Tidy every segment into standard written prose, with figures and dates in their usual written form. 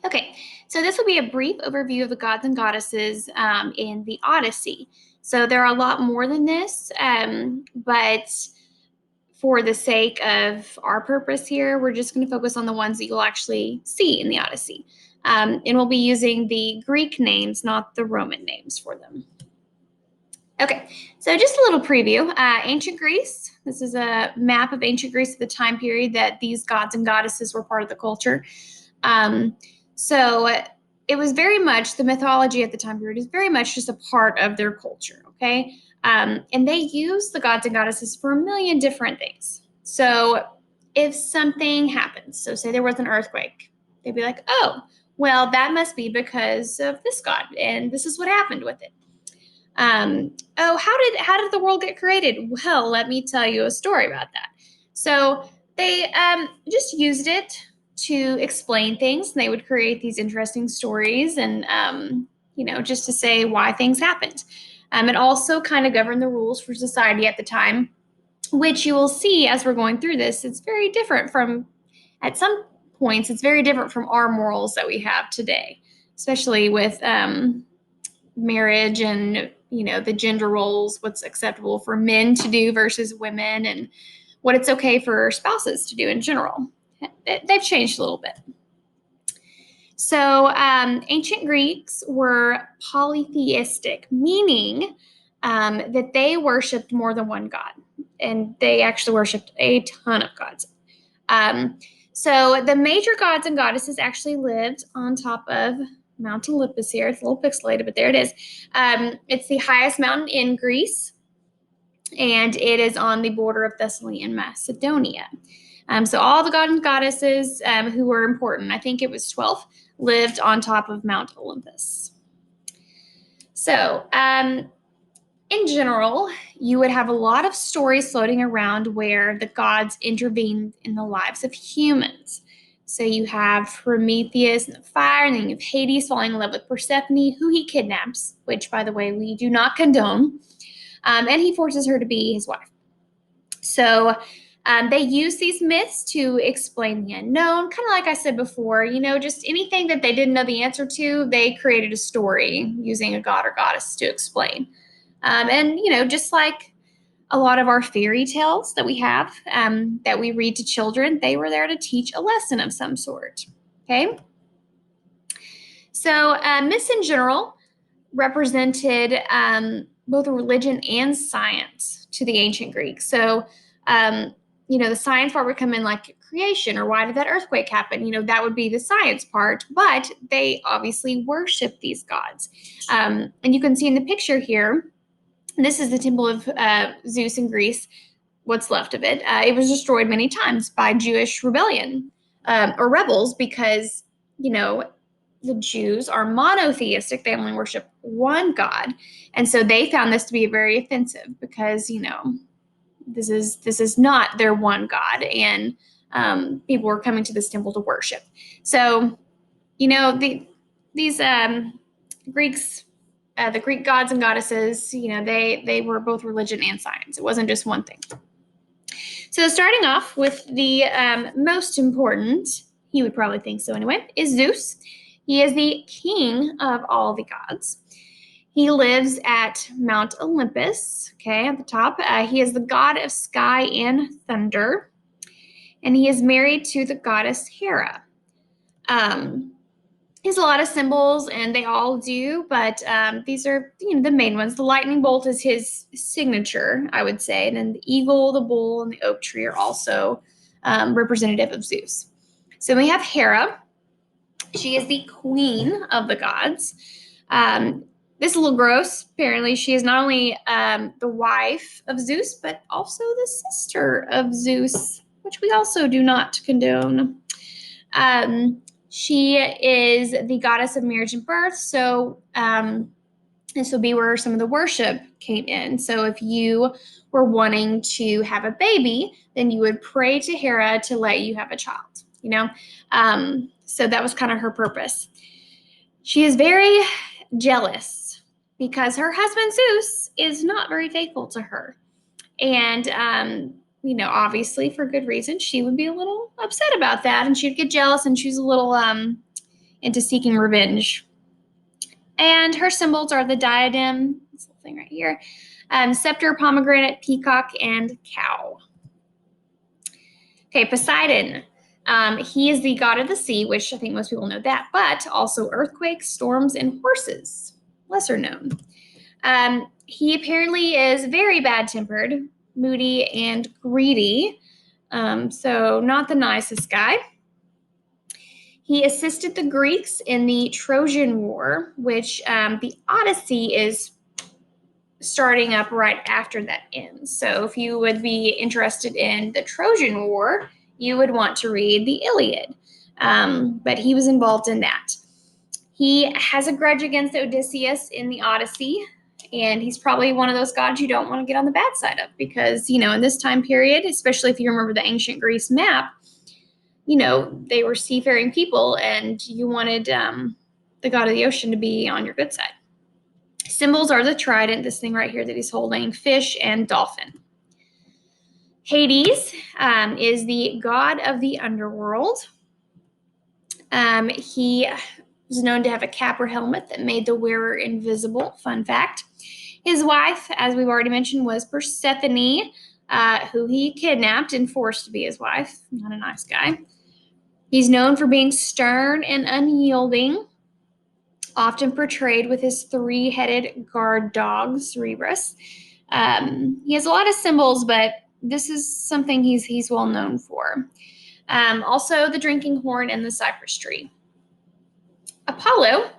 Okay, so this will be a brief overview of the gods and goddesses in the Odyssey. So there are a lot more than this, but for the sake of our purpose here, we're just going to focus on the ones that you'll actually see in the Odyssey. And we'll be using the Greek names, not the Roman names for them. Okay, so just a little preview. Ancient Greece. This is a map of ancient Greece at the time period that these gods and goddesses were part of the culture. So it was very much, the mythology at the time period is very much just a part of their culture, okay? And they use the gods and goddesses for a million different things. So if something happens, so say there was an earthquake, they'd be like, oh, well, that must be because of this god, and this is what happened with it. Oh, how did the world get created? Well, let me tell you a story about that. So they just used it to explain things. They would create these interesting stories and, just to say why things happened. It also kind of governed the rules for society at the time, which you will see as we're going through this. It's very different from, at some points, it's very different from our morals that we have today, especially with marriage and, the gender roles, what's acceptable for men to do versus women, and what it's okay for spouses to do in general. They've changed a little bit. So ancient Greeks were polytheistic, meaning that they worshipped more than one god, and they actually worshipped a ton of gods. So the major gods and goddesses actually lived on top of Mount Olympus here. It's a little pixelated, but there it is. It's the highest mountain in Greece, and it is on the border of Thessaly and Macedonia. So all the gods and goddesses who were important, I think it was 12, lived on top of Mount Olympus. So in general, you would have a lot of stories floating around where the gods intervened in the lives of humans. So you have Prometheus and the fire, and then you have Hades falling in love with Persephone, who he kidnaps, which, by the way, we do not condone, and he forces her to be his wife. So they use these myths to explain the unknown, kind of like I said before, just anything that they didn't know the answer to, they created a story using a god or goddess to explain. And, just like a lot of our fairy tales that we have, that we read to children, they were there to teach a lesson of some sort, okay? So myths in general represented both religion and science to the ancient Greeks. So, the science part would come in like creation, or why did that earthquake happen? That would be the science part, but they obviously worship these gods. And you can see in the picture here, this is the temple of Zeus in Greece, what's left of it. It was destroyed many times by Jewish rebellion or rebels because, the Jews are monotheistic. They only worship one God. And so they found this to be very offensive because, this is not their one God. And people were coming to this temple to worship. So, these Greeks, the Greek gods and goddesses, they were both religion and science. It wasn't just one thing. So starting off with the most important, he would probably think so anyway, is Zeus. He is the king of all the gods. He lives at Mount Olympus, okay, at the top. He is the god of sky and thunder, and he is married to the goddess Hera. He has a lot of symbols, and they all do, but these are the main ones. The lightning bolt is his signature, I would say, and then the eagle, the bull, and the oak tree are also representative of Zeus. So we have Hera. She is the queen of the gods. This is a little gross. Apparently, she is not only the wife of Zeus, but also the sister of Zeus, which we also do not condone. She is the goddess of marriage and birth. So this will be where some of the worship came in. So if you were wanting to have a baby, then you would pray to Hera to let you have a child, So that was kind of her purpose. She is very jealous because her husband Zeus is not very faithful to her. And obviously for good reason, she would be a little upset about that, and she'd get jealous, and she's a little into seeking revenge. And her symbols are the diadem, this little thing right here, scepter, pomegranate, peacock, and cow. Okay, Poseidon. He is the god of the sea, which I think most people know that, but also earthquakes, storms, and horses, lesser known. He apparently is very bad-tempered, moody, and greedy, so not the nicest guy. He assisted the Greeks in the Trojan War, which the Odyssey is starting up right after that ends. So if you would be interested in the Trojan War, you would want to read the Iliad. But he was involved in that. He has a grudge against Odysseus in the Odyssey, and he's probably one of those gods you don't want to get on the bad side of because, you know, in this time period, especially if you remember the ancient Greece map, you know, they were seafaring people and you wanted the god of the ocean to be on your good side. Symbols are the trident, this thing right here that he's holding, fish, and dolphin. Hades is the god of the underworld. He was known to have a cap or helmet that made the wearer invisible. Fun fact. His wife, as we've already mentioned, was Persephone, who he kidnapped and forced to be his wife. Not a nice guy. He's known for being stern and unyielding, often portrayed with his three-headed guard dog, Cerberus. He has a lot of symbols, but this is something he's well known for. Also, the drinking horn and the cypress tree. Apollo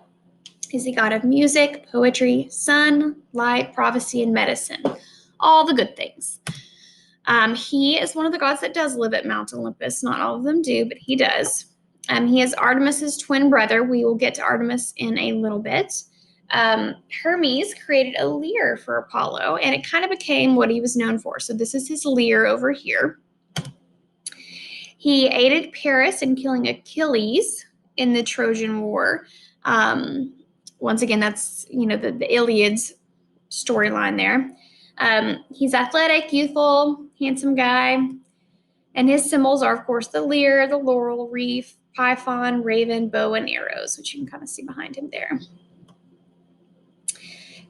is the god of music, poetry, sun, light, prophecy, and medicine. All the good things. He is one of the gods that does live at Mount Olympus. Not all of them do, but he does. He is Artemis's twin brother. We will get to Artemis in a little bit. Hermes created a lyre for Apollo, and it kind of became what he was known for. So this is his lyre over here. He aided Paris in killing Achilles in the Trojan War. Once again, that's, you know, the Iliad's storyline there. He's athletic, youthful, handsome guy. And his symbols are, of course, the lyre, the laurel wreath, python, raven, bow, and arrows, which you can kind of see behind him there.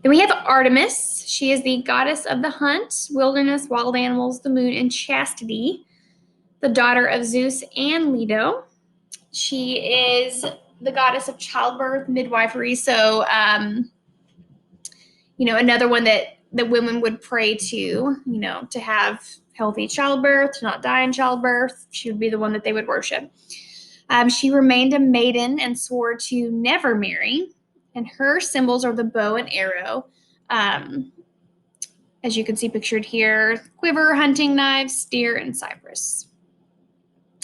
Then we have Artemis. She is the goddess of the hunt, wilderness, wild animals, the moon, and chastity, the daughter of Zeus and Leto. She is the goddess of childbirth, midwifery. So, you know, another one that women would pray to, you know, to have healthy childbirth, to not die in childbirth. She would be the one that they would worship. She remained a maiden and swore to never marry. And her symbols are the bow and arrow. As you can see pictured here, quiver, hunting knives, steer, and cypress.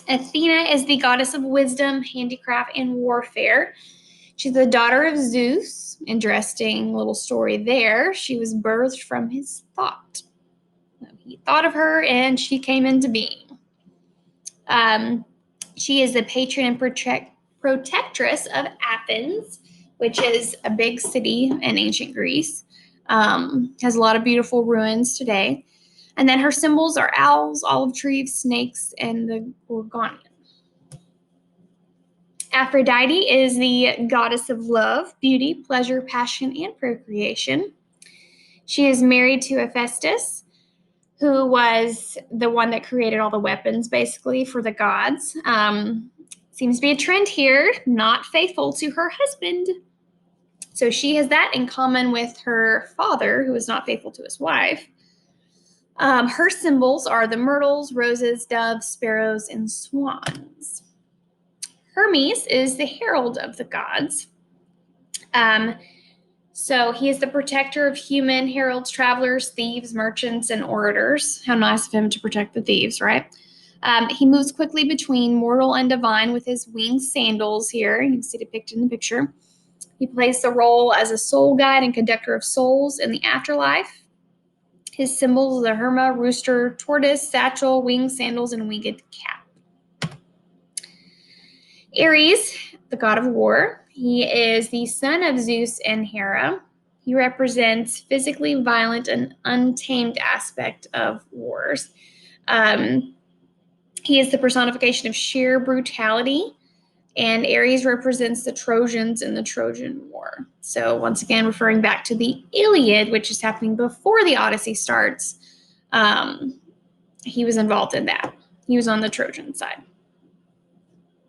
Athena is the goddess of wisdom, handicraft, and warfare. She's the daughter of Zeus. Interesting little story there. She was birthed from his thought. He thought of her and she came into being. She is the patron and protectress of Athens, which is a big city in ancient Greece. Has a lot of beautiful ruins today. And then her symbols are owls, olive trees, snakes, and the Gorgonian. Aphrodite is the goddess of love, beauty, pleasure, passion, and procreation. She is married to Hephaestus, who was the one that created all the weapons, basically, for the gods. Seems to be a trend here, not faithful to her husband. So she has that in common with her father, who is not faithful to his wife. Her symbols are the myrtles, roses, doves, sparrows, and swans. Hermes is the herald of the gods. So he is the protector of human heralds, travelers, thieves, merchants, and orators. How nice of him to protect the thieves, right? He moves quickly between mortal and divine with his winged sandals here. You can see depicted in the picture. He plays the role as a soul guide and conductor of souls in the afterlife. His symbols are the Herma, rooster, tortoise, satchel, winged sandals, and winged cap. Ares, the god of war. He is the son of Zeus and Hera. He represents physically violent and untamed aspect of wars. He is the personification of sheer brutality And Ares represents the Trojans in the Trojan War. So once again, referring back to the Iliad, which is happening before the Odyssey starts, he was involved in that. He was on the Trojan side.